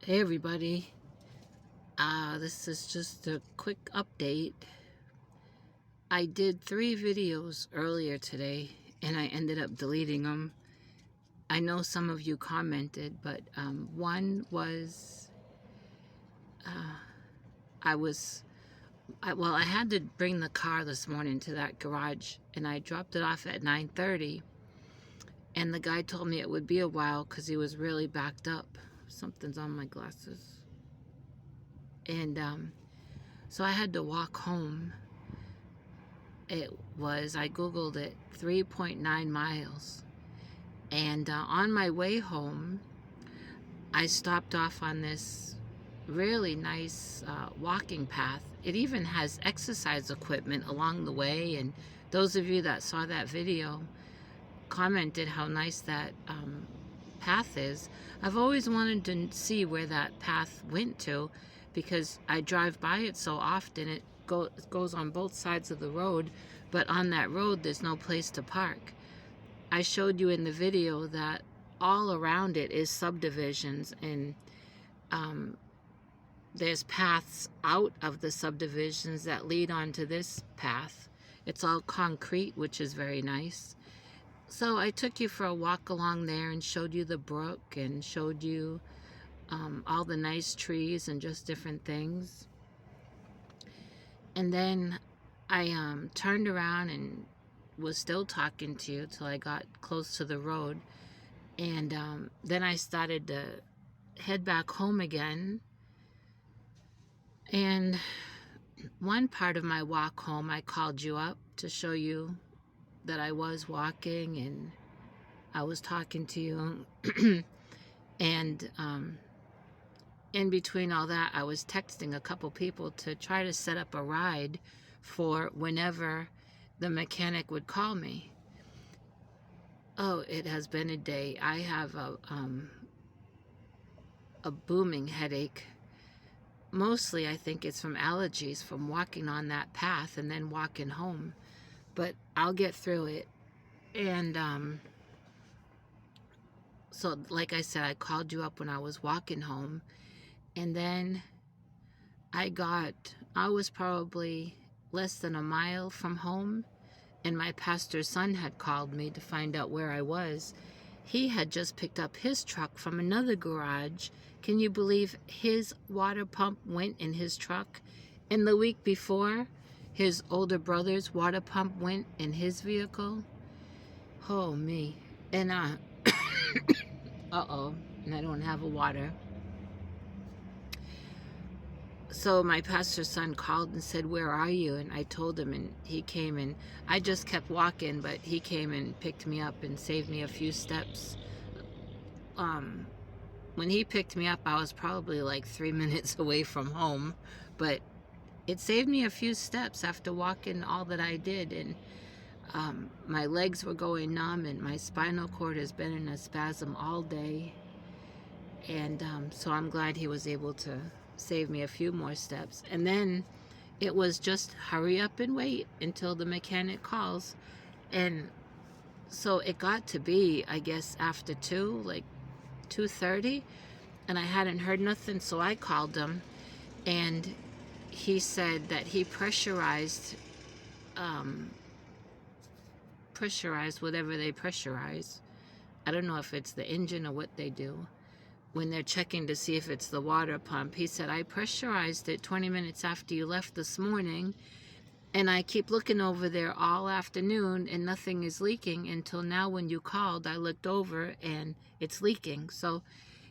Hey everybody, this is just a quick update. I did 3 videos earlier today and I ended up deleting them. I know some of you commented, but one was I had to bring the car this morning to that garage and I dropped it off at 9:30 and the guy told me it would be a while because he was really backed up. Something's on my glasses. And so I had to walk home. I Googled it, 3.9 miles. And on my way home, I stopped off on this really nice walking path. It even has exercise equipment along the way. And those of you that saw that video commented how nice that path is. I've always wanted to see where that path went to because I drive by it so often. It goes on both sides of the road, but on that road there's no place to park. I showed you in the video that all around it is subdivisions, and there's paths out of the subdivisions that lead onto this path. It's all concrete, which is very nice. So I took you for a walk along there and showed you the brook and showed you all the nice trees and just different things. And then I turned around and was still talking to you till I got close to the road. And then I started to head back home again. And one part of my walk home, I called you up to show you that I was walking and I was talking to you. And in between all that, I was texting a couple people to try to set up a ride for whenever the mechanic would call me. Oh, it has been a day. I have a booming headache. Mostly, I think it's from allergies from walking on that path and then walking home. But I'll get through it. And so, like I said, I called you up when I was walking home. And then I was probably less than a mile from home, and my pastor's son had called me to find out where I was. He had just picked up his truck from another garage. Can you believe his water pump went in his truck? And the week before, his older brother's water pump went in his vehicle. Oh, me. And, uh-oh, and I don't have a water. So my pastor's son called and said, "Where are you?" And I told him, and he came, and I just kept walking, but he came and picked me up and saved me a few steps. When he picked me up, I was probably like 3 minutes away from home, but it saved me a few steps after walking all that I did. And my legs were going numb, and my spinal cord has been in a spasm all day. And so I'm glad he was able to save me a few more steps. And then it was just hurry up and wait until the mechanic calls. And so it got to be, I guess, after 2, like 2:30, and I hadn't heard nothing, so I called him, and he said that he pressurized whatever they pressurize. I don't know if it's the engine or what they do when they're checking to see if it's the water pump. He said, "I pressurized it 20 minutes after you left this morning, and I keep looking over there all afternoon and nothing is leaking until now when you called. I looked over and it's leaking." So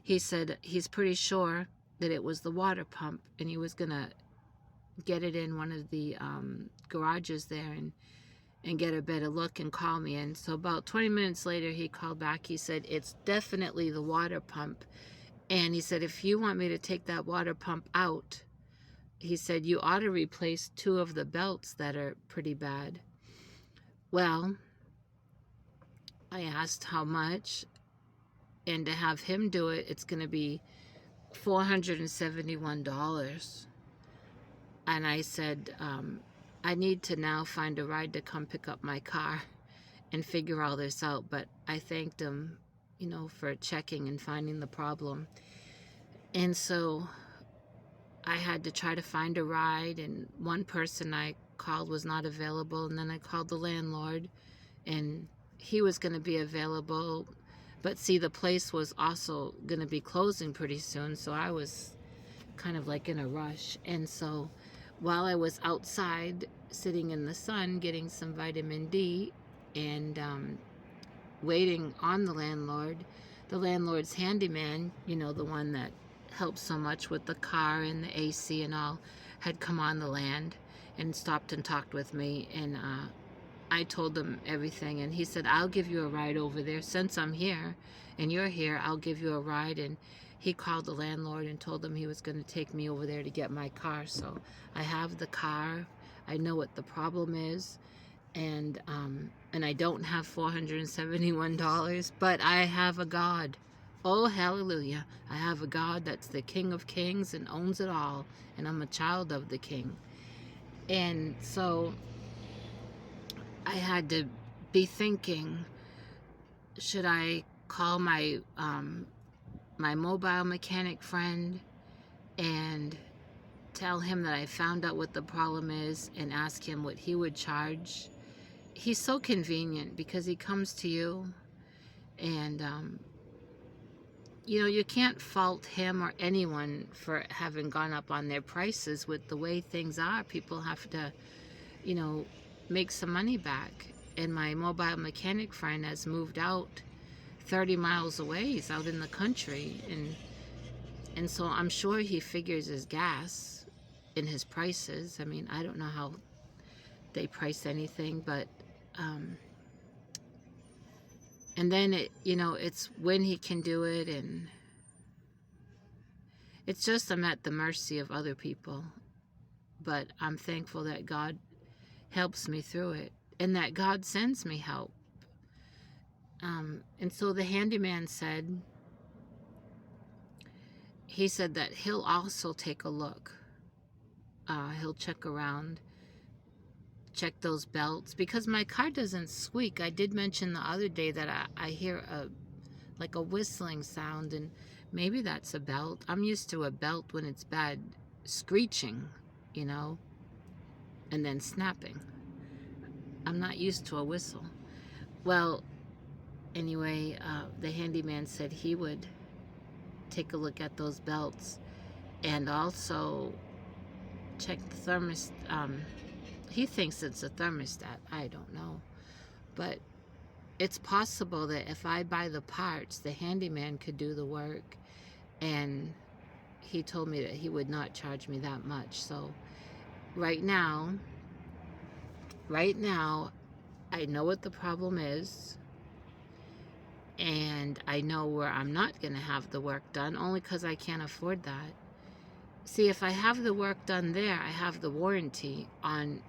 he said he's pretty sure that it was the water pump, and he was going to get it in one of the garages there and get a better look and call me. And so about 20 minutes later, he called back. He said, "It's definitely the water pump." And he said, "If you want me to take that water pump out," he said, "you ought to replace 2 of the belts that are pretty bad." Well, I asked how much, and to have him do it, it's going to be $471. And I said, I need to now find a ride to come pick up my car and figure all this out. But I thanked him, for checking and finding the problem. And so I had to try to find a ride, and one person I called was not available, and then I called the landlord, and he was going to be available. But see, the place was also going to be closing pretty soon, so I was kind of like in a rush. And so while I was outside sitting in the sun getting some vitamin D and waiting on the landlord's handyman, you know, the one that helps so much with the car and the AC and all, had come on the land and stopped and talked with me. And I told him everything, and he said, I'll give you a ride over there. Since I'm here and you're here, I'll give you a ride. And he called the landlord and told him he was going to take me over there to get my car. So I have the car. I know what the problem is. And I don't have $471, but I have a God. Oh, hallelujah. I have a God that's the King of Kings and owns it all. And I'm a child of the King. And so I had to be thinking, should I call my my mobile mechanic friend and tell him that I found out what the problem is and ask him what he would charge? He's so convenient because he comes to you, and you know, you can't fault him or anyone for having gone up on their prices. With the way things are, people have to, you know, make some money back. And my mobile mechanic friend has moved out 30 miles away. He's out in the country, and so I'm sure he figures his gas in his prices. I mean, I don't know how they price anything, but and then it, you know, it's when he can do it, and it's just I'm at the mercy of other people. But I'm thankful that God helps me through it, and that God sends me help. And so the handyman said, he said that he'll also take a look. He'll check around, check those belts, because my car doesn't squeak. I did mention the other day that I hear like a whistling sound, and maybe that's a belt. I'm used to a belt when it's bad screeching, you know, and then snapping. I'm not used to a whistle. Well, anyway, the handyman said he would take a look at those belts and also check the thermostat. He thinks it's a thermostat. I don't know. But it's possible that if I buy the parts, the handyman could do the work. And he told me that he would not charge me that much. So right now, I know what the problem is. And I know where I'm not going to have the work done, only because I can't afford that. See, if I have the work done there, I have the warranty on,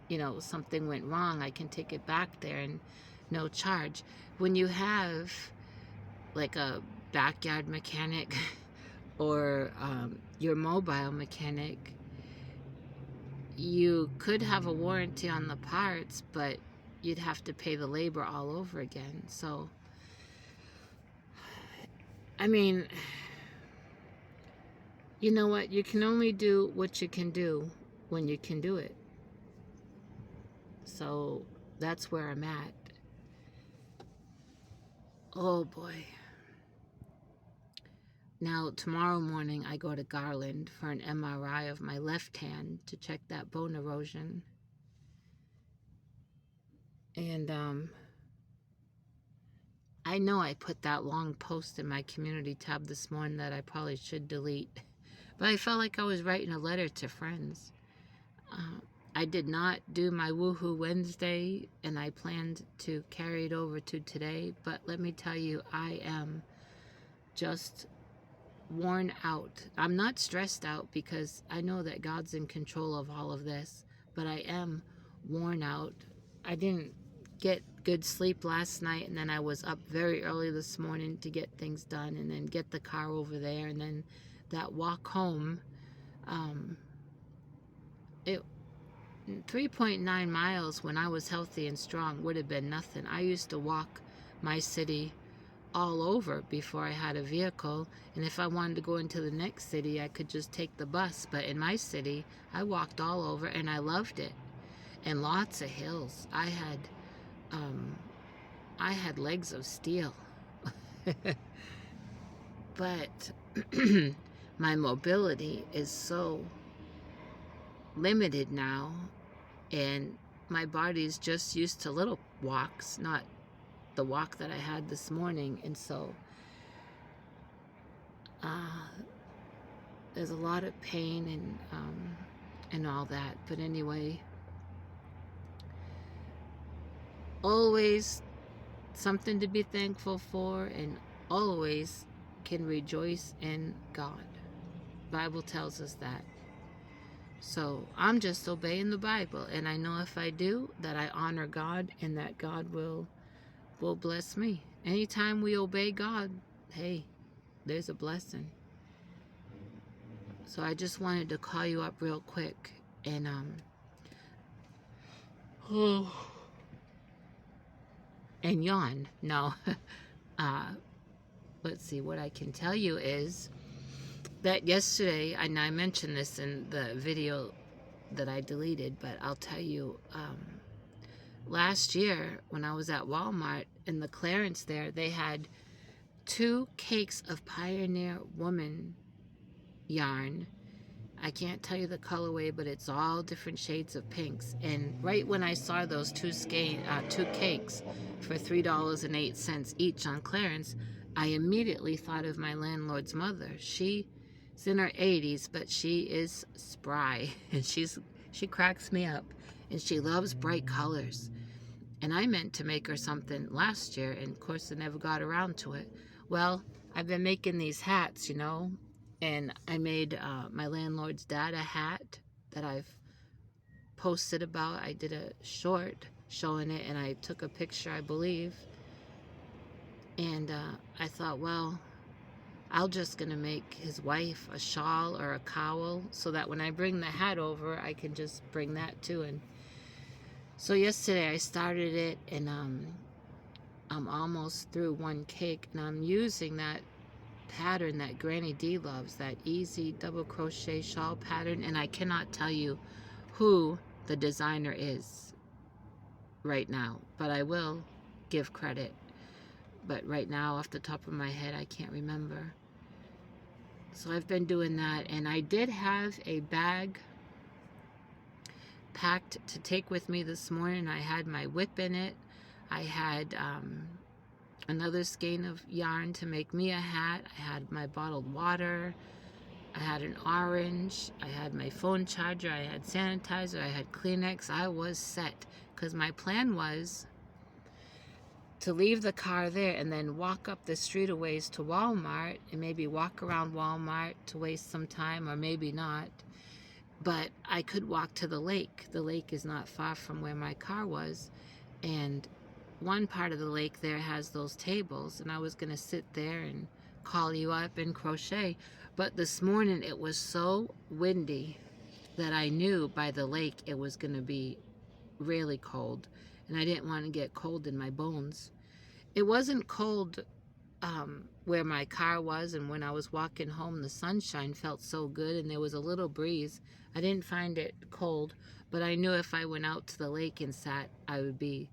you know, something went wrong, I can take it back there and no charge. When you have like a backyard mechanic or your mobile mechanic, you could have a warranty on the parts, but you'd have to pay the labor all over again. So, I mean, you know what? You can only do what you can do when you can do it. So that's where I'm at. Oh boy. Now, tomorrow morning, I go to Garland for an MRI of my left hand to check that bone erosion. And I know I put that long post in my community tab this morning that I probably should delete. But I felt like I was writing a letter to friends. I did not do my Woohoo Wednesday, and I planned to carry it over to today. But let me tell you, I am just worn out. I'm not stressed out because I know that God's in control of all of this, but I am worn out. I didn't get good sleep last night, and then I was up very early this morning to get things done and then get the car over there, and then that walk home, it 3.9 miles when I was healthy and strong would have been nothing. I used to walk my city all over before I had a vehicle. And if I wanted to go into the next city, I could just take the bus. But in my city, I walked all over and I loved it. And lots of hills. I had legs of steel. But my mobility is so limited now, and my body's just used to little walks, not the walk that I had this morning. And so there's a lot of pain and all that. But anyway, always something to be thankful for, and always can rejoice in God. Bible tells us that. So I'm just obeying the Bible, and I know if I do, that I honor God, and that God will bless me. Anytime we obey God, hey, there's a blessing. So I just wanted to call you up real quick and and yawn. No. Let's see, what I can tell you is that yesterday, and I mentioned this in the video that I deleted, but I'll tell you, last year when I was at Walmart in the clearance there, they had 2 cakes of Pioneer Woman yarn. I can't tell you the colorway, but it's all different shades of pinks. And right when I saw those 2 cakes for $3.08 each on clearance, I immediately thought of my landlord's mother. She's in her 80s, but she is spry, and she cracks me up, and she loves bright colors. And I meant to make her something last year, and of course I never got around to it. Well, I've been making these hats, you know, and I made my landlord's dad a hat that I've posted about. I did a short showing it, and I took a picture, I believe. And I thought, well, I'm just going to make his wife a shawl or a cowl so that when I bring the hat over, I can just bring that too. And so yesterday I started it, and I'm almost through 1 cake, and I'm using that pattern that Granny D loves, that easy double crochet shawl pattern, and I cannot tell you who the designer is right now, but I will give credit. But right now, off the top of my head, I can't remember. So I've been doing that, and I did have a bag packed to take with me this morning. I had my whip in it. I had another skein of yarn to make me a hat. I had my bottled water. I had an orange. I had my phone charger. I had sanitizer. I had Kleenex. I was set, because my plan was to leave the car there and then walk up the street a ways to Walmart, and maybe walk around Walmart to waste some time, or maybe not. But I could walk to the lake. The lake is not far from where my car was, and one part of the lake there has those tables, and I was going to sit there and call you up and crochet. But this morning it was so windy that I knew by the lake it was going to be really cold, and I didn't want to get cold in my bones. It wasn't cold where my car was, and when I was walking home, the sunshine felt so good, and there was a little breeze. I didn't find it cold, but I knew if I went out to the lake and sat, I would be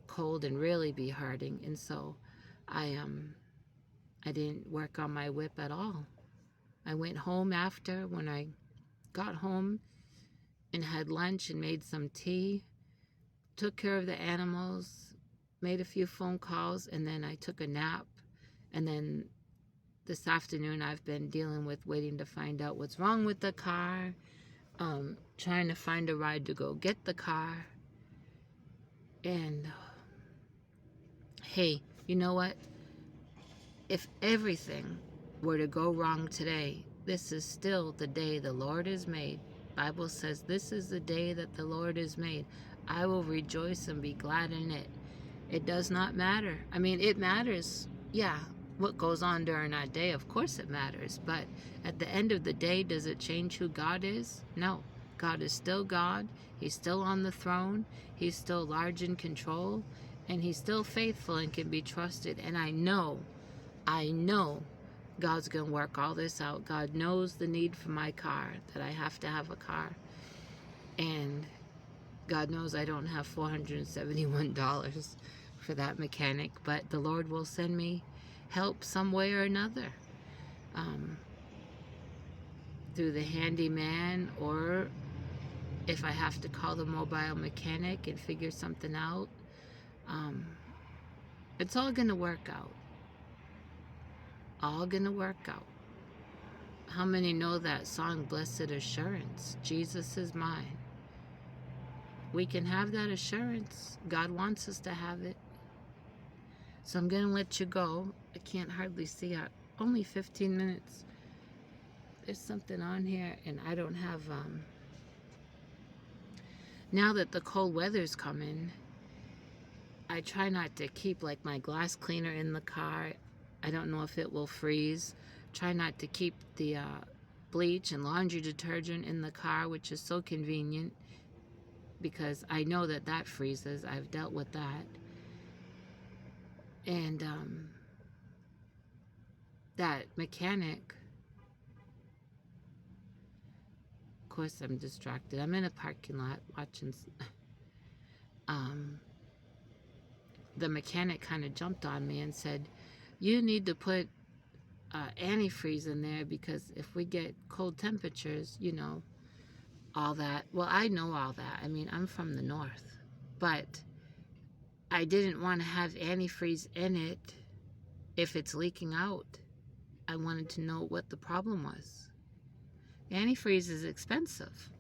cold and really be hurting. And so I didn't work on my whip at all. I went home after, when I got home, and had lunch and made some tea, took care of the animals, made a few phone calls, and then I took a nap. And then this afternoon I've been dealing with waiting to find out what's wrong with the car, trying to find a ride to go get the car. And hey, you know what? If everything were to go wrong today, this is still the day the Lord has made. Bible says this is the day that the Lord has made. I will rejoice and be glad in it. It does not matter. I mean, it matters. Yeah, what goes on during our day, of course it matters. But at the end of the day, does it change who God is? No. God is still God. He's still on the throne. He's still large in control. And he's still faithful and can be trusted. And I know I know God's going to work all this out. God knows the need for my car, that I have to have a car. And God knows I don't have $471 for that mechanic, but the Lord will send me help some way or another. Through the handyman, or if I have to call the mobile mechanic and figure something out. It's all going to work out. All going to work out. How many know that song, Blessed Assurance? Jesus is mine. We can have that assurance. God wants us to have it. So I'm going to let you go. I can't hardly see it. Only 15 minutes. There's something on here, and I don't have... Now that the cold weather's coming, I try not to keep like my glass cleaner in the car. I don't know if it will freeze. Try not to keep the bleach and laundry detergent in the car, which is so convenient because I know that that freezes. I've dealt with that. And that mechanic, of course I'm distracted. I'm in a parking lot watching. The mechanic kind of jumped on me and said, you need to put antifreeze in there because if we get cold temperatures, you know, all that. Well, I know all that. I mean, I'm from the north, but I didn't want to have antifreeze in it if it's leaking out. I wanted to know what the problem was. Antifreeze is expensive.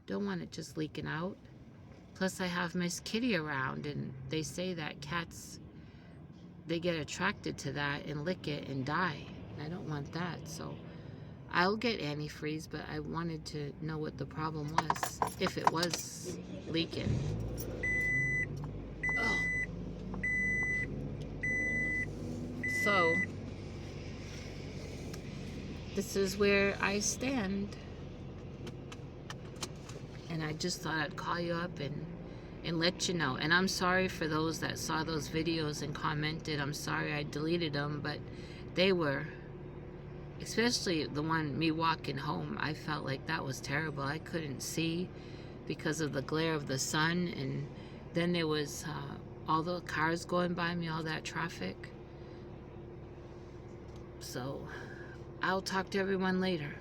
Don't want it just leaking out. Plus, I have Miss Kitty around, and they say that cats, they get attracted to that and lick it and die. And I don't want that, so I'll get antifreeze, but I wanted to know what the problem was, if it was leaking. Oh. So, this is where I stand. And I just thought I'd call you up and let you know. And I'm sorry for those that saw those videos and commented. I'm sorry I deleted them, but they were, especially the one, me walking home, I felt like that was terrible. I couldn't see because of the glare of the sun. And then there was all the cars going by me, all that traffic. So I'll talk to everyone later.